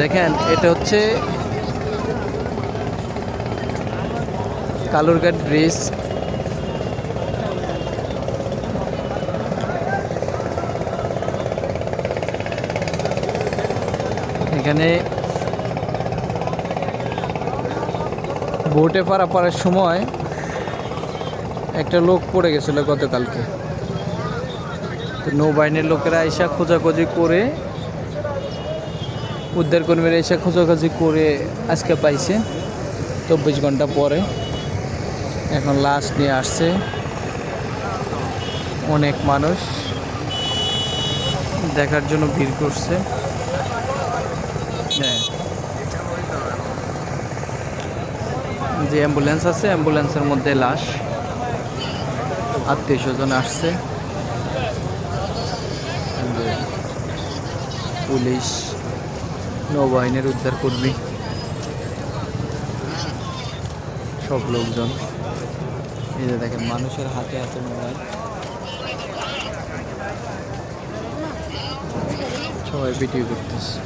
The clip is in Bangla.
দেখেন এটা হচ্ছে কালুরঘাট ব্রিজ। এখানে বোটে পারাপারের সময় একটা লোক পড়ে গেছিল গতকালকে। তো নৌবাহিনীর লোকেরা এসে খোঁজাখুঁজি করে, উদ্ধারকর্মীরা এসে খোঁজাখুঁজি করে আজকে পাইছে 24 ঘন্টা পরে। এখন লাশ নিয়ে আসছে। অনেক মানুষ দেখার জন্য ভিড় করছে। হ্যাঁ, যে অ্যাম্বুলেন্স আছে অ্যাম্বুলেন্সের মধ্যে লাশ। আত্মীয় স্বজন আসছে, পুলিশ, নৌবাহিনীর উদ্ধারকর্মী, সব লোকজন। এই যে দেখেন মানুষের হাতে হাতে মোবাইল, সবাই ভিডিও করতেছে।